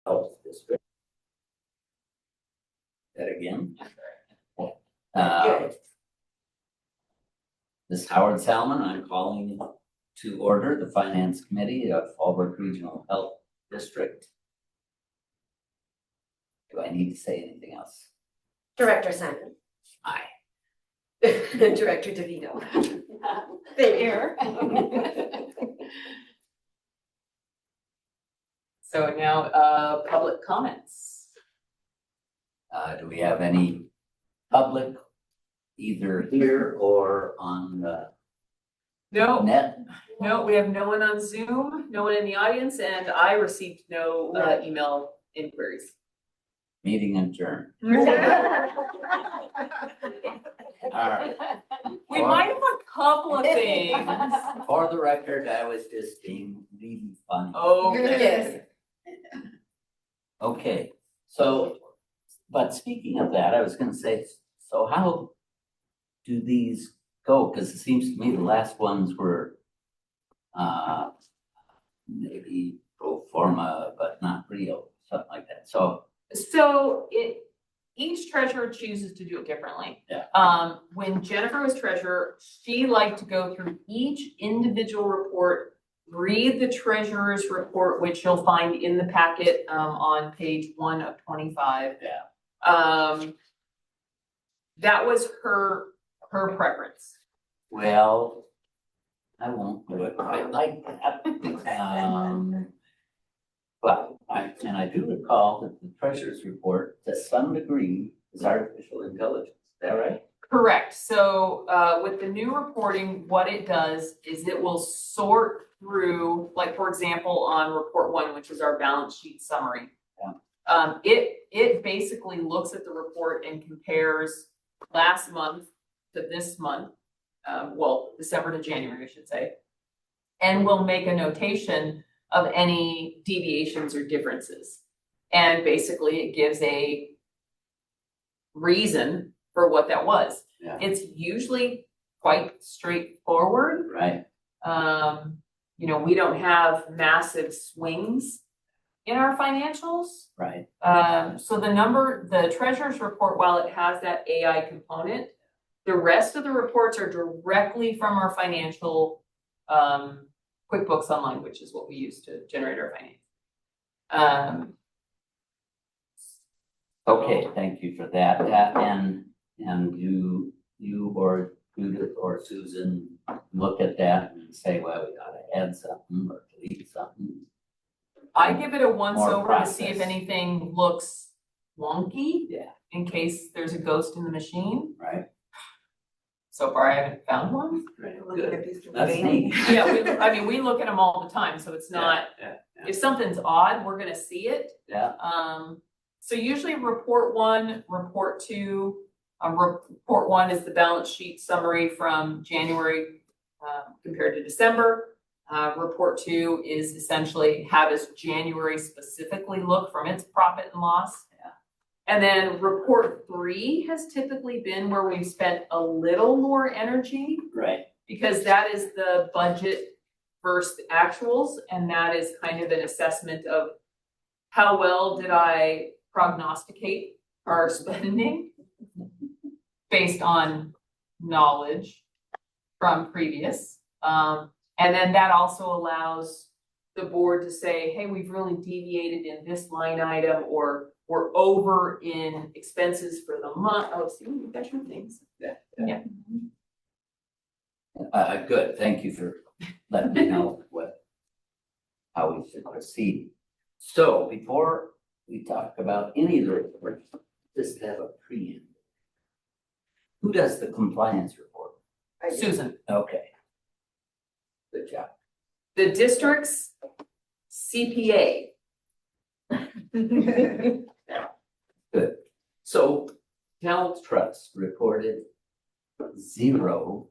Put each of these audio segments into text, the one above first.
Health District. That again. This Howard Salmon, I'm calling to order the Finance Committee of Fallbrook Regional Health District. Do I need to say anything else? Director Simon. Aye. Director DeVito. Same here. So now, public comments. Do we have any public, either here or on the No, net? no, we have no one on Zoom, no one in the audience, and I received no email inquiries. Meeting adjourned. All right. We might have a couple of things. For the record, I was just being really funny. Okay. Okay, so, but speaking of that, I was gonna say, so how do these go? Because it seems to me the last ones were maybe pro forma, but not real, something like that. So Each treasurer chooses to do it differently. Yeah. When Jennifer was treasurer, she liked to go through each individual report, read the treasurer's report, which you'll find in the packet, on page 1 of 25. Yeah. That was her preference. well, I won't do it quite like that. But I do recall that the treasurer's report, to some degree, is artificial intelligence. Is that right? Correct. So with the new reporting, what it does is it will sort through, like, for example, on report 1, which is our balance sheet summary. Yeah. It basically looks at the report and compares last month to this month, December to January, I should say, and will make a notation of any deviations or differences. And basically it gives a reason for what that was. Yeah. It's usually quite straightforward. Right. We don't have massive swings in our financials. Right. So the treasurer's report, while it has that AI component, the rest of the reports are directly from our financial, QuickBooks Online, which is what we use to generate our finance. Okay, thank you for that. And you or Judith or Susan look at that and say, well, we gotta add something or delete something. I give it a once More over to see if process. anything looks wonky. Yeah. In case there's a ghost in the machine. Right. So far, I haven't found one. Good. That's neat. Yeah, we look at them all the time, so it's not, Yeah. if something's odd, we're gonna see it. Yeah. So usually report 1, report 2, report 1 is the balance sheet summary from January compared to December. Report 2 is essentially how does January specifically look from its profit and loss. Yeah. And then report 3 has typically been where we've spent a little more energy, Right. because that is the budget versus the actuals, and that is kind of an assessment of how well did I prognosticate our spending based on knowledge from previous. And then that also allows the board to say, hey, we've really deviated in this line item, or we're over in expenses for the month. Oh, see, we've got some things. Yeah. Good, thank you for letting me know how we should proceed. So before we talk about any of the reports, just have a preamble. Who does the compliance report? Susan, Okay. Good job. the district's CPA. Good. So Health Trust reported $0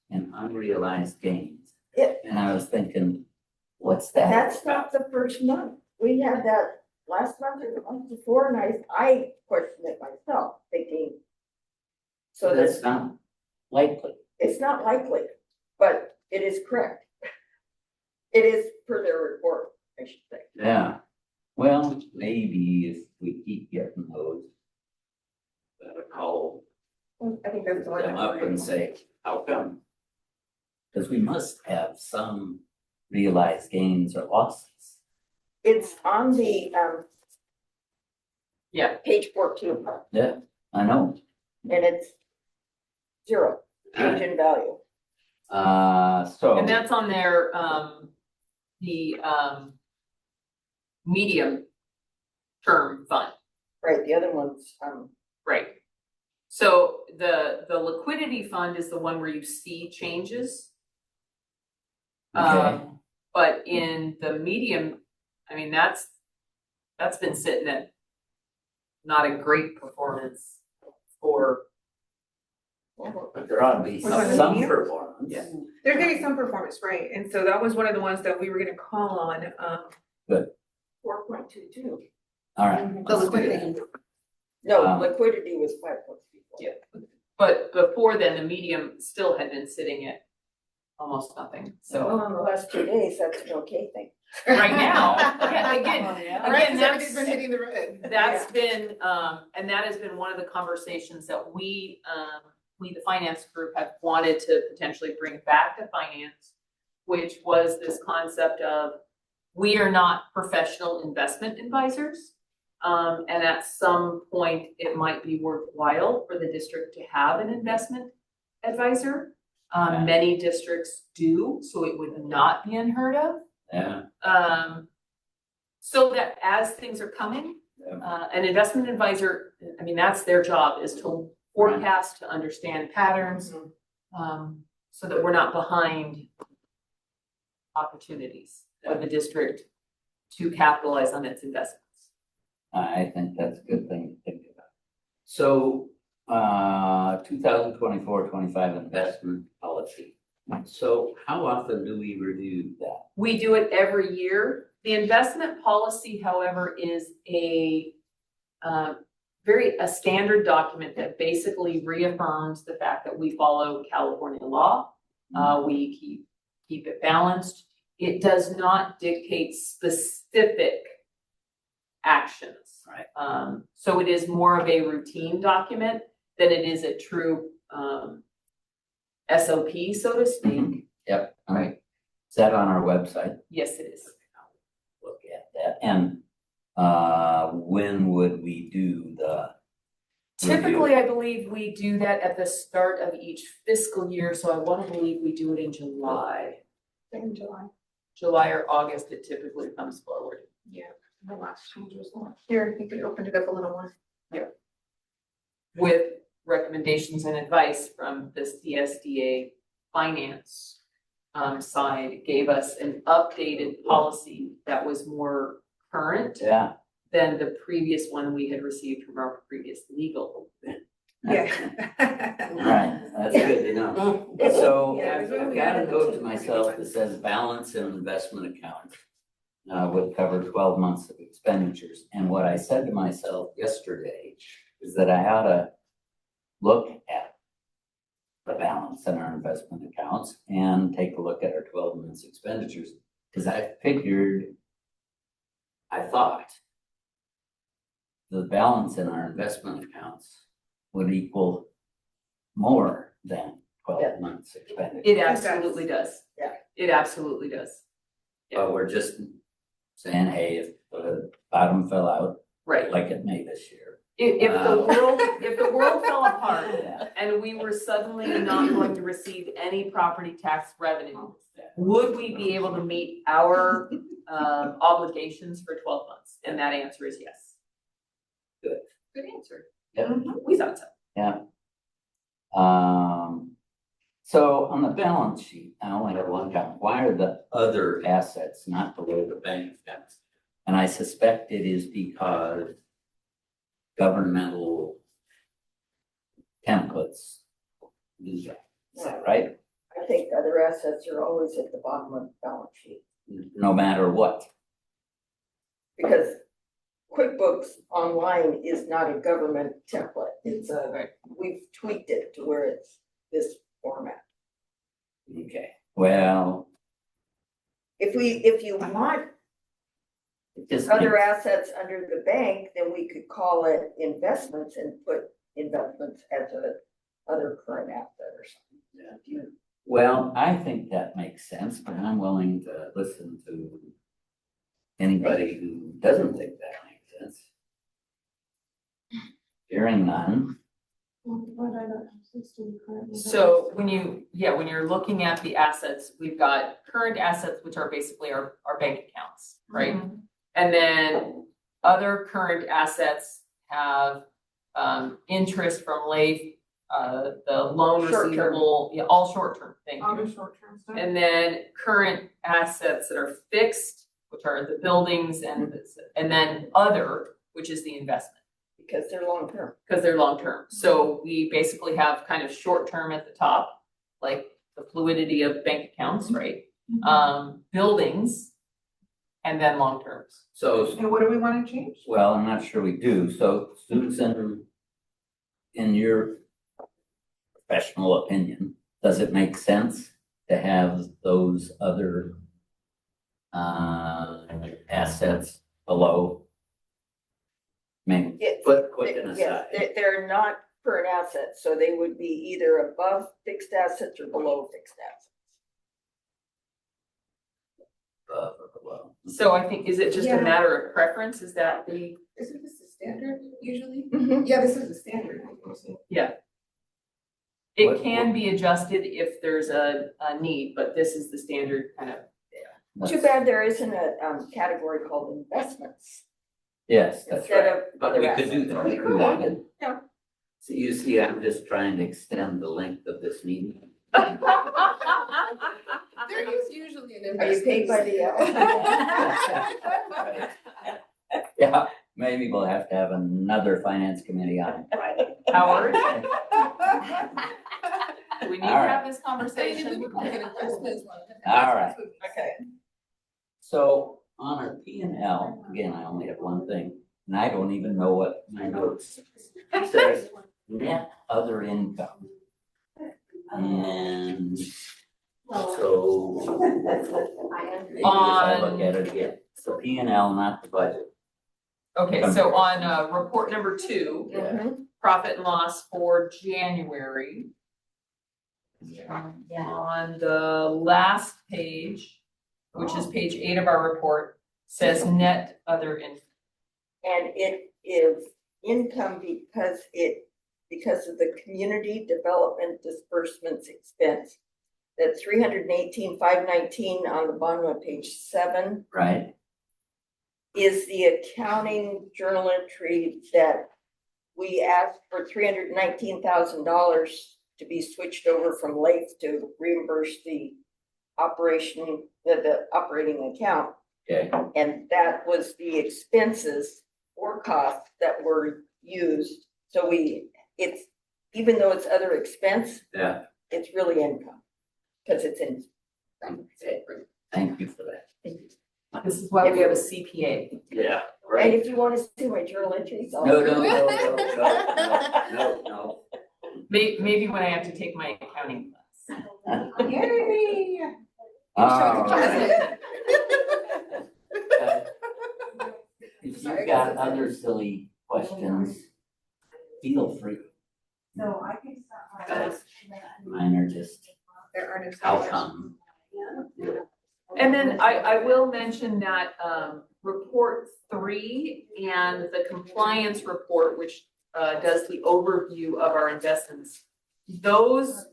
in unrealized gains. Yeah. And I was thinking, what's that? That's not the first month. We had that last month or the month before, and I questioned it myself, thinking. So That's not likely. it's not likely, but it is correct. It is per their report, I should say. Yeah. Well, maybe if we keep getting those. Call I think that's the one. them up and say, how come? Because we must have some realized gains or losses. It's on the, Yeah. page 14, Yeah, I know. and it's 0, change in value. So. And that's on their, the, medium term fund, Right, the other one's, right? So the liquidity fund is the one where you see changes. Okay. But in the medium, I mean, that's been sitting at not a great performance for, But there ought to be Which one, the some medium? performance. Yeah. There's gonna be some performance, right? And so that was one of the ones that we were gonna call on, 4.22. All right. the liquidity. No, Um, liquidity was 5.34. Yeah. But before then, the medium still had been sitting at almost nothing, so. Well, in the last 2 days, that's an okay thing. Right now, yeah, again, Right, again, everything's been that's, hitting the red. that's been, and that has been one of the conversations that we, the finance group, have wanted to potentially bring back to finance, which was this concept of, we are not professional investment advisors. And at some point, it might be worthwhile for the district to have an investment advisor. Okay. Many districts do, so it would not be unheard of. Yeah, So that as things are coming, yeah. an investment advisor, I mean, that's their job, is to forecast, to understand patterns, so that we're not behind opportunities for the district to capitalize on its investments. I think that's a good thing to think about. So, 2024-25 investment policy. So how often do we review that? We do it every year. The investment policy, however, is a standard document that basically reaffirms the fact that we follow California law. We keep it balanced. It does not dictate specific actions. Right. So it is more of a routine document than it is a true SOP, so to speak. Yep, all right. Is that on our website? Yes, it is. Look at that. And when would we do the review? Typically, I believe we do that at the start of each fiscal year, so I want to believe we do it in July. In July. July or August, it typically comes forward. Yeah, the last change was one. Here, you could open it up a little more. With recommendations and advice from the CSDA finance side, gave us an updated policy that was more current Yeah. than the previous one we had received from our previous legal. Yeah. Right, that's good to know. So Yeah, I've got a note to myself that says balance in investment account would cover 12 months of expenditures. And what I said to myself yesterday is that I ought to look at the balance in our investment accounts and take a look at our 12 months expenditures. Because I thought the balance in our investment accounts would equal more than 12 months expenditure. It absolutely does. Yeah. It absolutely does. But we're just saying, hey, if the bottom fell out Right. like it may this year. If the world fell apart Yeah. and we were suddenly not going to receive any property tax revenue, would we be able to meet our obligations for 12 months? And that answer is yes. Good. Good answer. Yep. We thought so. Yeah. So on the balance sheet, I only have one comment. Why are the other assets not below the bank accounts? And I suspect it is because governmental templates do that. Is that right? I think other assets are always at the bottom of the balance sheet, No matter what. because QuickBooks Online is not a government template. It's we've tweaked it to where it's this format. Okay. Well, If you want It just other makes- assets under the bank, then we could call it investments and put investments as a other current asset or something. Well, I think that makes sense, but I'm willing to listen to anybody who doesn't think that makes sense. Hearing none, So when you're looking at the assets, we've got current assets, which are basically our bank accounts, right? And then other current assets have interest from LAIF, the loan Short-term. receivable, yeah, all short-term, thank All you. the short-term stuff. And then current assets that are fixed, which are the buildings and then other, which is the investment, Because they're long term. because they're long-term. So we basically have kind of short-term at the top, like the fluidity of bank accounts, right? Buildings, and then long-terms. so, And what do we wanna change? well, I'm not sure we do, so Susan, in your professional opinion, does it make sense to have those other assets below? I mean, It- put an Yes, aside. they're not current assets, so they would be either above fixed assets or below fixed assets. Above or below. So I think, is it just a Yeah. matter of preference? Is that the, Isn't this the standard usually? Mhm. Yeah, this is the standard. it What- can be adjusted if there's a need, but this is the standard kind of. Too bad there isn't a category called investments Yes, that's instead right, of but other we could do assets. that if we wanted. Yeah. So you see, I'm just trying to extend the length of this meeting. There is usually an Are you paid by the hour? Yeah, maybe we'll have to have another finance committee on Friday. Howard, do we need to All right. have this conversation? All right. Okay. So on our P and L, again, I only have one thing, and I don't even know what my notes. It says net other income. And so maybe if I look at it again, it's the P and L, not the budget. Okay, so on report number 2, Mhm. profit and loss for January. On the last page, which is page 8 of our report, says net other income. And it is income because of the community development disbursements expense. That 318,519 on the bottom of page 7 Right? is the accounting journal entry that we asked for $319,000 to be switched over from LAIF to reimburse the operating account. Okay, And that was the expenses or costs that were used. So it's, even though it's other expense, yeah, it's really income. Because it's in. thank you for that. This is why we have a CPA. Yeah, And if you want to see my journal entries, I'll. No. Maybe when I have to take my accounting class. Yay! All right. If you've got other silly questions, feel free. No, I can stop. Guys, mine are just There are no. how come. And then I will mention that report 3 and the compliance report, which does the overview of our investments. Those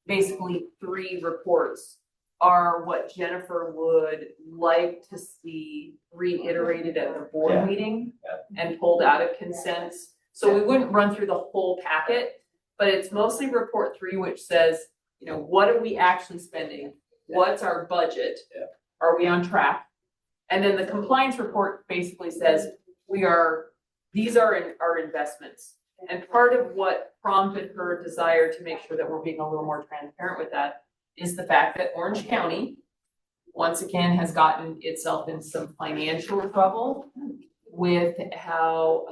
basically 3 reports are what Jennifer would like to see reiterated at the Yeah. board meeting and pulled out of consent. So we wouldn't run through the whole packet, but it's mostly report 3, which says, you know, what are we actually spending? What's our budget? Yeah. Are we on track? And then the compliance report basically says, these are our investments. And part of what prompted her desire to make sure that we're being a little more transparent with that is the fact that Orange County, once again, has gotten itself in some financial trouble with how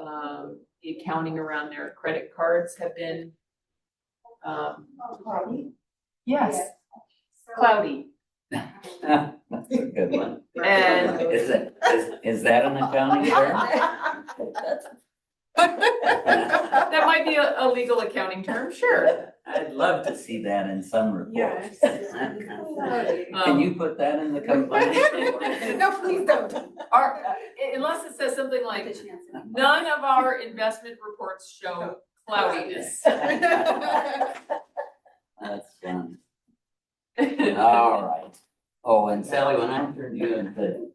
the accounting around their credit cards have been, yes, cloudy. That's a good one. And Is that an accounting term? that might be a legal accounting term, sure. I'd love to see that in some reports. Yes. Can you put that in the complaint? No, please don't. Unless it says something like, none of our investment reports show cloudiness. That's fun. All right. Oh, and Sally, when I turned you into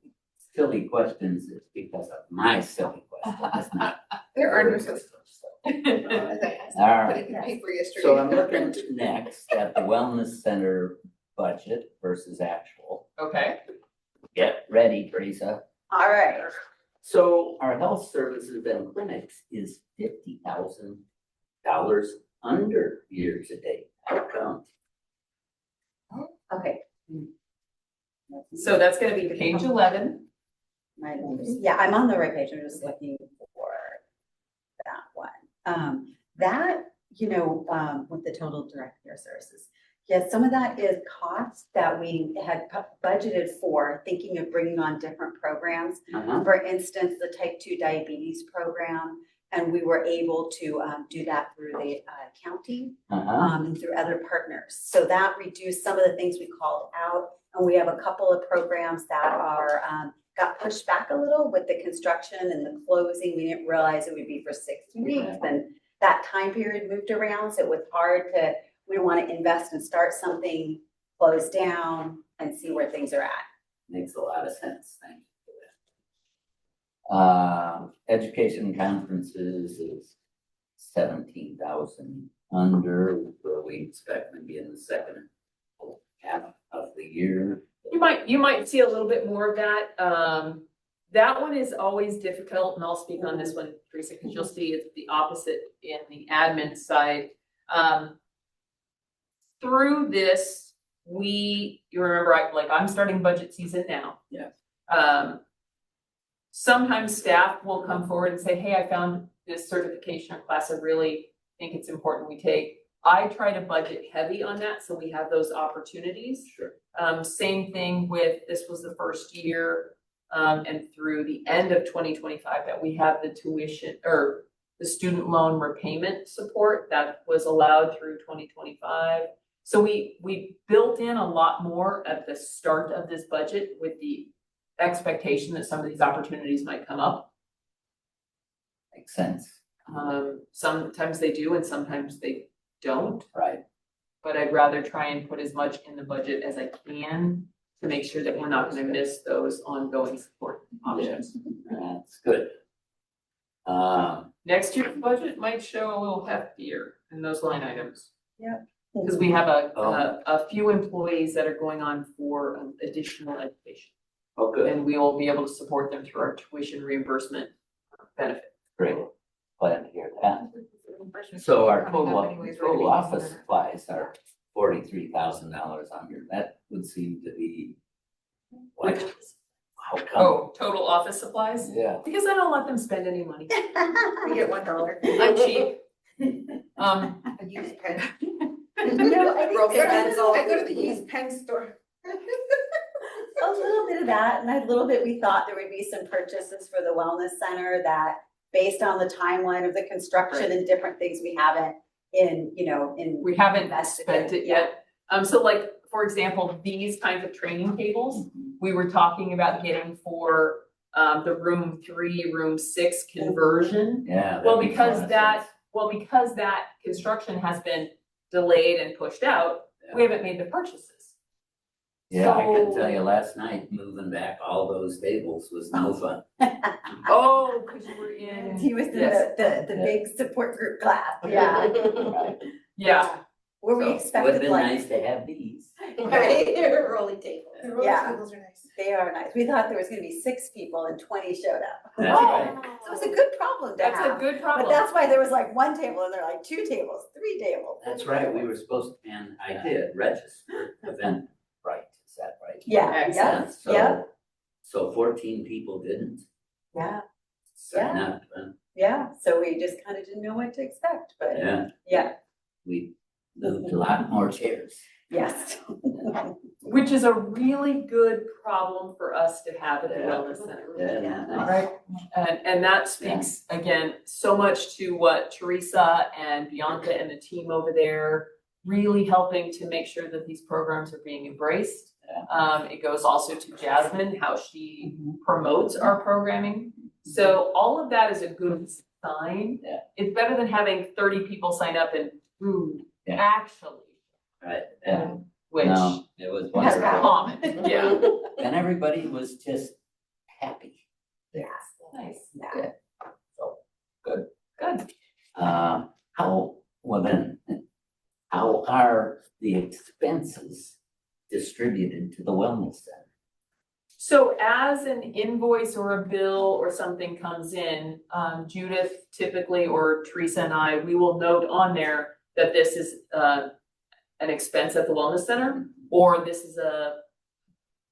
silly questions, it's because of my silly question. It's not. There are no such. All right. Paper yesterday. So I'm looking next at the wellness center budget versus actual. Okay, Get ready, Teresa. All right. So our health services and clinics is $50,000 under year to date. How come? Okay. so that's gonna be page 11. Yeah, I'm on the right page, I'm just looking for that one. That, with the total direct care services. Yes, some of that is cost that we had budgeted for, thinking of bringing on different programs. Uh-huh. For instance, the type 2 diabetes program, and we were able to do that through the county. Uh-huh. And through other partners. So that reduced some of the things we called out. And we have a couple of programs that are, got pushed back a little with the construction and the closing. We didn't realize it would be for 60 weeks. And that time period moved around. So it was hard we want to invest and start something, close down and see where things are at. Makes a lot of sense. Thank you for that. Education conferences is 17,000 under where we expect maybe in the second half of the year. You might see a little bit more of that. That one is always difficult, and I'll speak on this one, Teresa, because you'll see it's the opposite in the admin side. Through this, you remember, I'm starting budget season now. Yeah. Sometimes staff will come forward and say, hey, I found this certification or class I really think it's important we take. I try to budget heavy on that, so we have those opportunities. Sure. Same thing with, this was the first year, and through the end of 2025 that we have the tuition or the student loan repayment support that was allowed through 2025. So we built in a lot more at the start of this budget with the expectation that some of these opportunities might come up. Makes sense. Sometimes they do and sometimes they don't. Right. But I'd rather try and put as much in the budget as I can to make sure that we're not going to miss those ongoing support options. That's good. Next year's budget might show a little heftier in those line items. Yep. Because we have a few employees that are going on for additional education. Oh, good. And we will be able to support them through our tuition reimbursement benefit. Great. Glad to hear that. So our total office supplies are $43,000 under. That would seem to be what? How come? Oh, total office supplies? Yeah. Because I don't let them spend any money. We get $1. I'm cheap. A used pen. No, I think Broken there is pencil. I go to the used pen store. a little bit of that, and a little bit, we thought there would be some purchases for the wellness center that, based on the timeline of the construction and different things, we haven't We haven't invested spent in. it yet. So like, for example, these kinds of training tables, we were talking about getting for the room 3, room 6 conversion. Yeah. Well, that makes a because lot of that, sense. because that construction has been delayed and pushed out, we haven't made the purchases. Yeah, I can So- tell you last night, moving back all those tables was no fun. Oh, because you were in. He was in Yes. the big support group class, yeah. Right. Yeah, Where we So, expected would've been like, nice to have these. Right, rolling table. The roller Yeah. tables are nice. they are nice. We thought there was gonna be 6 people and 20 showed up. That's Oh. right. So it's a good problem to that's a have. good But problem. that's why there was like 1 table and there are like 2 tables, 3 tables. That's right. We were supposed to, and I did register event, right? Is that right? Yeah, Excellent. yeah, yeah, So 14 people didn't yeah, sign up. yeah. So we just kind of didn't know what to expect, but Yeah, yeah, we moved a lot more chairs. yes. which is a really good problem for us to have at the Yeah. wellness center. Yeah, nice. Right. And that speaks, again, so much to what Teresa and Bianca and the team over there really helping to make sure that these programs are being embraced. It goes also to Jasmine, how she promotes our programming. So all of that is a good sign. Yeah. It's better than having 30 people sign up and who Yeah. actually, Right, yeah, which no, it was is wonderful, common, yeah. and everybody was just happy. Yes. Nice, Yeah. good. How are the expenses distributed to the wellness center? So as an invoice or a bill or something comes in, Judith typically, or Teresa and I, we will note on there that this is an expense at the wellness center, or this is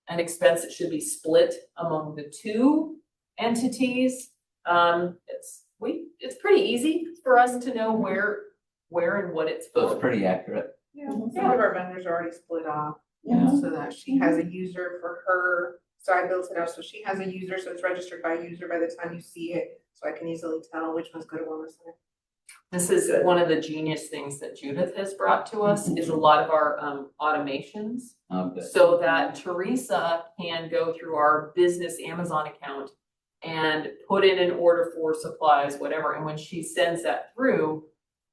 an expense that should be split among the two entities. It's pretty easy for us to know where and what it's So it's for. pretty accurate. Yeah, some of our vendors are already split off, Yeah. so that she has a user for her, so I built it out, so she has a user, so it's registered by user by the time you see it, so I can easily tell which ones go to wellness center. This is one of the genius things that Judith has brought to us, is a lot of our automations. Oh, good. So that Teresa can go through our business Amazon account and put in an order for supplies, whatever, and when she sends that through,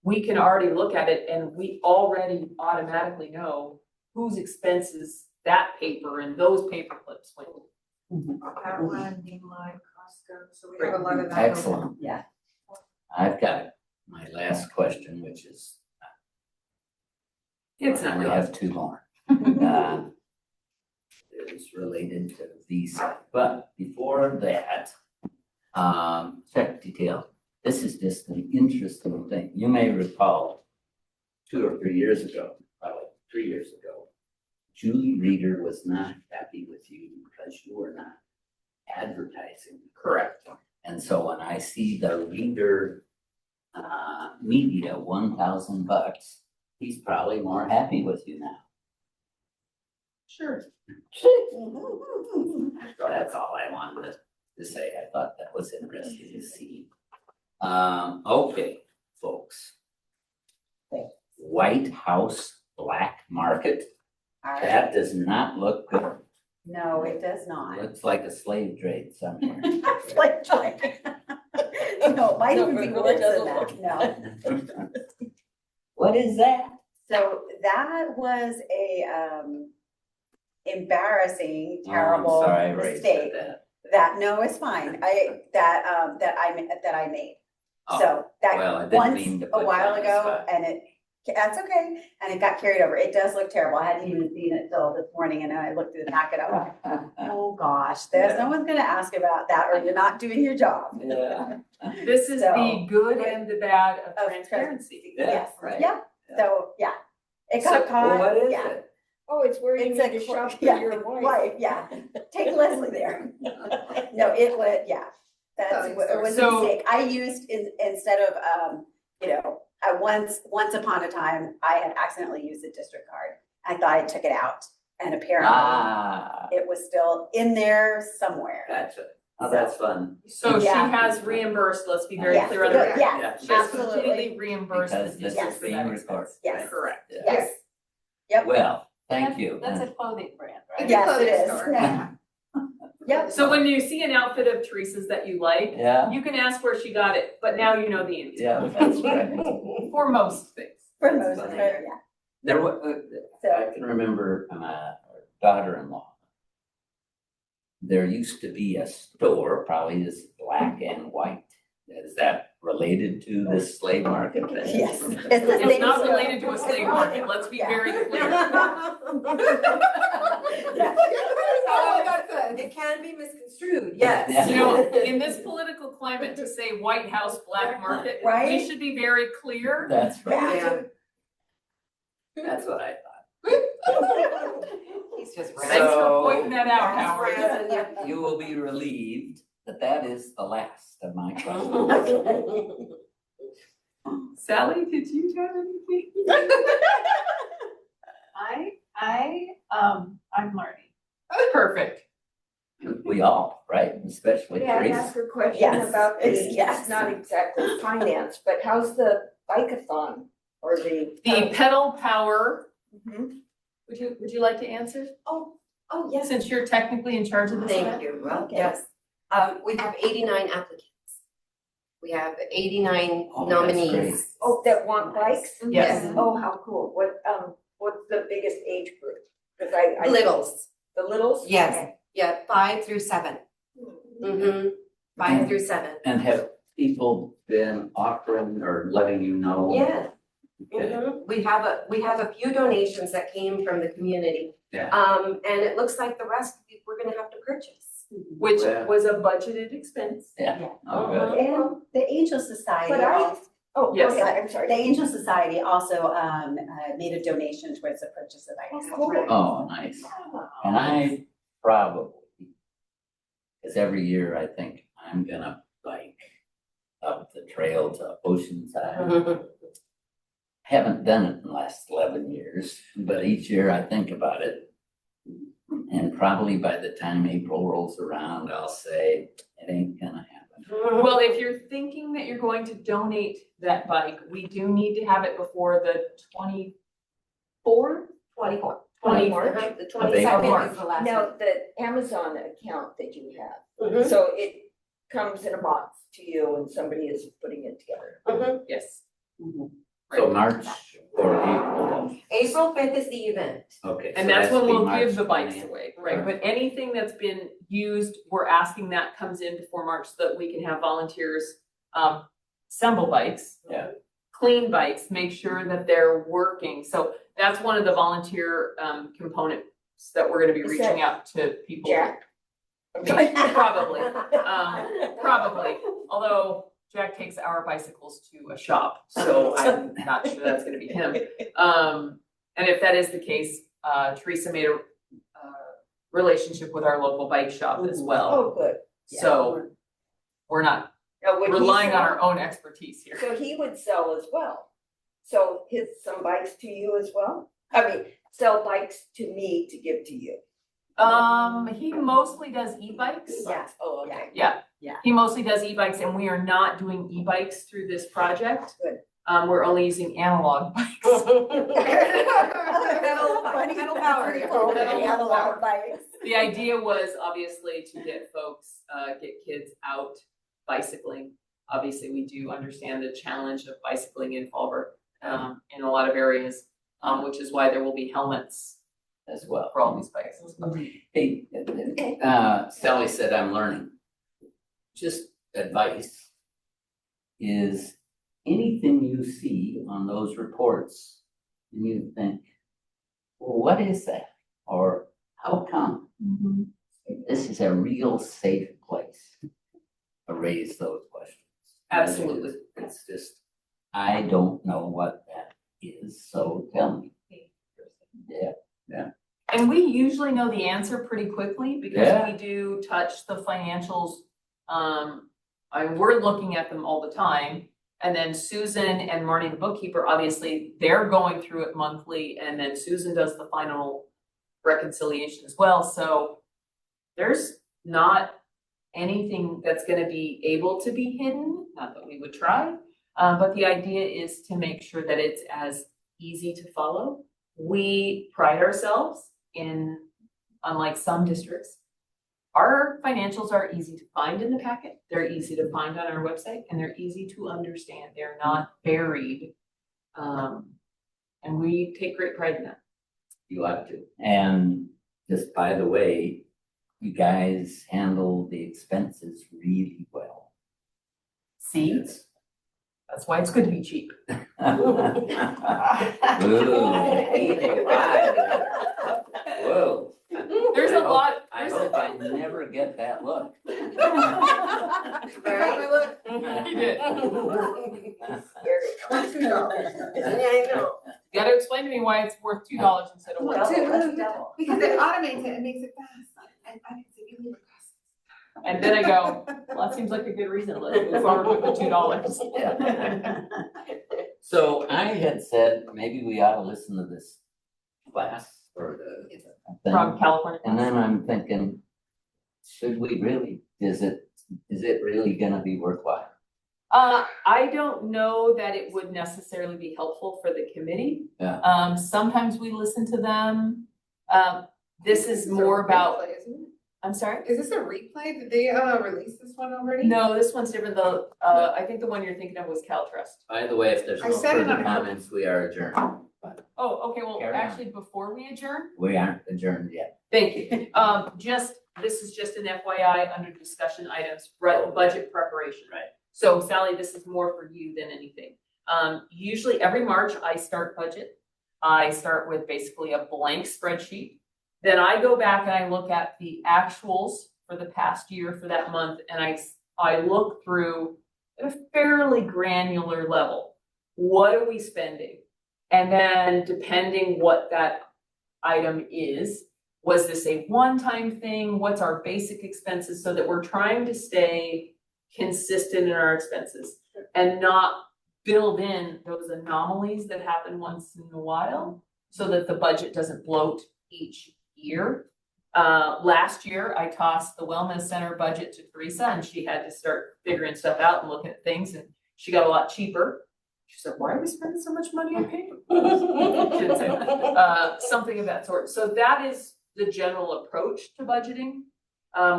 we can already look at it and we already automatically know whose expenses that paper and those paper clips went to. That one, Beeline, Costco, so we have a lot of that. Excellent. Yeah. I've got my last question, which is, It's I not only really. have two more. It's related to visa, but before that, check detail. This is just an interesting thing. You may recall 2 or 3 years ago, probably 3 years ago, Julie Reeder was not happy with you because you were not advertising. Correct. And so when I see the Reader media, $1,000, he's probably more happy with you now. Sure. So that's all I wanted to say. I thought that was interesting to see. Okay, folks. White House Black Market, All right. that does not look good. No, it does not. Looks like a slave trade somewhere. It's like trying. No, it might No, even it be really worse doesn't than that, no. What is that? So that was a embarrassing, Oh, I'm terrible sorry, I raised mistake that. that, no, it's fine, that I made. Oh, So well, I that didn't once mean to a put you while on the ago, spot. and that's okay, and it got carried over. It does look terrible. I hadn't even seen it till this morning, and then I looked through the packet, I went, oh gosh, there's no one's gonna ask about that, or you're not doing your job. Yeah. This is the So- good and the bad of Of transparency. Yeah, Yes, right. yeah, so, yeah. It So, got caught, Well, what is yeah. it? Oh, it's where you It's need a to shop for yeah, your wife. yeah. Take Leslie there. No, it was, yeah, that's, it was a So- mistake. I used, instead of, I once upon a time, I had accidentally used the district card. I thought I took it out, and apparently Ah, it was still in there somewhere. gotcha. Oh, that's fun. So she Yeah. has reimbursed, let's be very Yes, clear on that. yes, She has absolutely. completely reimbursed the Because this district is for being that recorded. expense. Yes. Correct. Yeah. Yes, Yep. Well, thank you. That's a clothing brand, right? It's a yes, clothing it is. store. Yeah. Yep, So when you see an outfit of Teresa's that you like, Yeah, you can ask where she got it, but now you know the answer. yeah, that's right. For most things. for That's most of funny. it, yeah. There was, So- I can remember my daughter-in-law. There used to be a store, probably this black and white. Is that related to this slave market thing? Yes. It's the It's same not store. related to a slave market, let's be Yeah. very clear. Yeah. It can be misconstrued, yes. You know, in this political climate, to say White House black market, we Right? should be very clear. That's right. Yeah. That's what I thought. He's just Thanks for So- pointing that out, Howard. Howard. You will be relieved that that is the last of my questions. Sally, did you have anything? I I'm learning. Perfect. We all, right, especially May I Teresa. ask a question Yes. about the, Yes. it's not exactly finance, but how's the bike-a-thon or the? The pedal power, Mhm. would you like to answer? Oh, yes. Since you're technically in charge of this event? Thank you. Well, Okay. yes. We have 89 applicants. We have 89 Oh, that's great. nominees. Oh, that want bikes? Yes. Oh, how cool. What's the biggest age group? Cause I. Littles, The littles? yes. Okay. Yeah, 5 through 7. Mm-hmm. 5 through 7. And have people been offering or letting you know? Yeah. Okay. We have a few donations that came from the community. Yeah. And it looks like the rest we're gonna have to purchase. Which Yeah. was a budgeted expense. Oh, good. And the Angel Society. But Oh, go Yes. ahead, I'm sorry. The Angel Society also made a donation towards the purchase of items. Oh, cool. Oh, nice. And I probably, because every year I think I'm gonna bike up the trail to Oceanside. Haven't done it in the last 11 years, but each year I think about it. And probably by the time April rolls around, I'll say, it ain't gonna happen. Well, if you're thinking that you're going to donate that bike, we do need to have it before the 24th? 24. 24th. The Of April. 22nd is the last Now, one. the Amazon account that you have, Mhm. so it comes in a box to you and somebody is putting it together. Mhm. Yes. So March or April, April 5th is the event. okay. And so that's when be we'll March give the bikes 20th. away, right? But anything that's been used, we're asking that comes in before March so that we can have volunteers assemble bikes. Yeah. Clean bikes, make sure that they're working. So that's one of the volunteer components that we're gonna be Is reaching that out to people. Jack? Probably, probably, although Jack takes our bicycles to a shop, so I'm not sure that's gonna be him. And if that is the case, Teresa made a relationship with our local bike shop as well. Oh, good. So we're not Now, would he relying on sell? our own expertise here. So he would sell as well. So some bikes to you as well? I mean, sell bikes to me to give to you. He mostly does e-bikes. Yeah. Oh, okay. Yeah. Yeah. He mostly does e-bikes and we are not doing e-bikes through this project. Good. We're only using analog bikes. Pedal power. The idea was obviously to get folks, get kids out bicycling. Obviously, we do understand the challenge of bicycling in Fallbrook, in a lot of areas, which is why there will be helmets As well. for all these bikes as well. Hey, Sally said I'm learning. Just advice is anything you see on those reports and you think, well, what is that? Or how come? This is a real safe place to raise those questions. Absolutely. It's just, I don't know what that is, so tell me. Yeah. And we usually know the answer pretty quickly because Yeah. we do touch the financials. We're looking at them all the time. And then Susan and Marnie, the bookkeeper, obviously, they're going through it monthly. And then Susan does the final reconciliation as well. So there's not anything that's gonna be able to be hidden, not that we would try. But the idea is to make sure that it's as easy to follow. We pride ourselves in, unlike some districts, our financials are easy to find in the packet. They're easy to find on our website and they're easy to understand. They're not buried. And we take great pride in that. You ought to. And just by the way, you guys handle the expenses really well. See? That's why it's good to be cheap. Ooh, whoa. There's a lot, I there's hope I never get that look. He did. Yeah, I know. You gotta explain to me why it's worth $2 instead of Well, $1. Double. Because it automates it and makes it fast. And I can say, you leave it fast. And then I go, well, that seems like a good reason, let's move forward with the $2. Yeah. So I had said, maybe we ought to listen to this class for the from thing. California. And then I'm thinking, should we really, is it really gonna be worthwhile? I don't know that it would necessarily be helpful for the committee. Yeah. Sometimes we listen to them. This is more about, Replay, isn't it? I'm sorry? Is this a replay? Did they release this one already? No, this one's different though. I think the one you're thinking of was CalTrust. By the way, if there's I no said it further on- comments, we are adjourned. Oh, okay, well, Carry on. actually, before we adjourn, We aren't adjourned yet. thank you. This is just an FYI under discussion items, budget preparation. Right. So Sally, this is more for you than anything. Usually every March I start budget. I start with basically a blank spreadsheet. Then I go back and I look at the actuals for the past year for that month, and I look through at a fairly granular level. What are we spending? And then depending what that item is, was this a one-time thing? What's our basic expenses, so that we're trying to stay consistent in our expenses and not build in those anomalies that happen once in a while, so that the budget doesn't bloat each year. Last year, I tossed the wellness center budget to Teresa, and she had to start figuring stuff out and looking at things, and she got a lot cheaper. She said, "Why are we spending so much money on paper?" She didn't say that. Something of that sort. So that is the general approach to budgeting,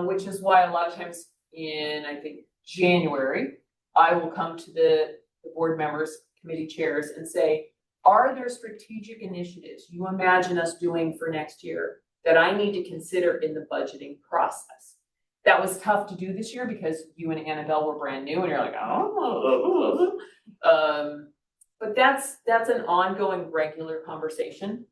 which is why a lot of times in, I think, January, I will come to the board members, committee chairs, and say, are there strategic initiatives you imagine us doing for next year that I need to consider in the budgeting process? That was tough to do this year because you and Annabelle were brand new, and you're like, oh. But that's an ongoing, regular conversation.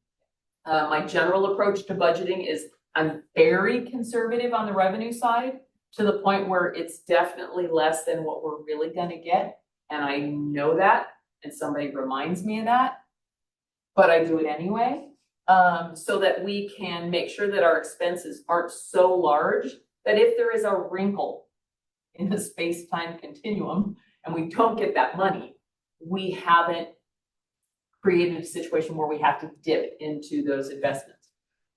My general approach to budgeting is I'm very conservative on the revenue side, to the point where it's definitely less than what we're really gonna get. And I know that, and somebody reminds me of that, but I do it anyway. So that we can make sure that our expenses aren't so large that if there is a wrinkle in the space-time continuum and we don't get that money, we haven't created a situation where we have to dip into those investments.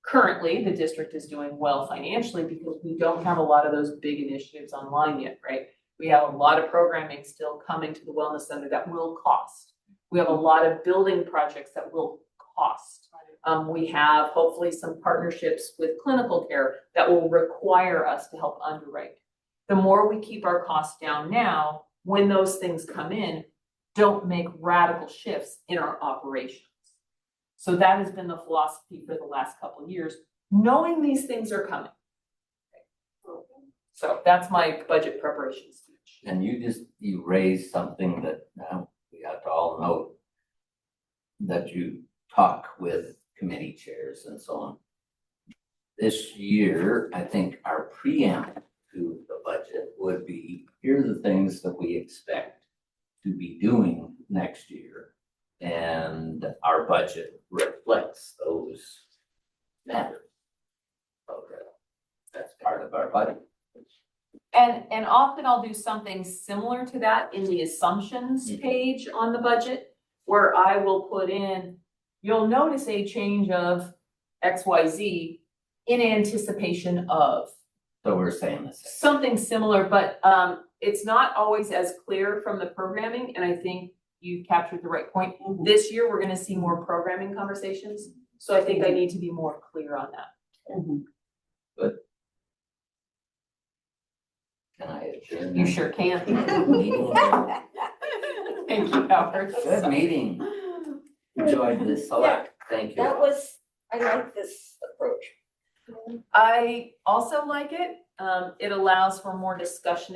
Currently, the district is doing well financially because we don't have a lot of those big initiatives online yet, right? We have a lot of programming still coming to the wellness center that will cost. We have a lot of building projects that will cost. We have hopefully some partnerships with clinical care that will require us to help underwrite. The more we keep our costs down now, when those things come in, don't make radical shifts in our operations. So that has been the philosophy for the last couple of years, knowing these things are coming. So that's my budget preparation speech. And you raised something that now we have to all note, that you talk with committee chairs and so on. This year, I think our preamble to the budget would be, here are the things that we expect to be doing next year. And our budget reflects those matters. Okay, that's part of our budget. And often I'll do something similar to that in the assumptions page on the budget, where I will put in, you'll notice a change of XYZ in anticipation of. So we're saying this. Something similar, but it's not always as clear from the programming, and I think you captured the right point. This year, we're gonna see more programming conversations, so I think I need to be more clear on that. Good. Can I adjourn? You sure can. Meeting adjourned. Thank you, Howard. Good meeting. Enjoyed this a lot. Thank you. I like this approach. I also like it. It allows for more discussion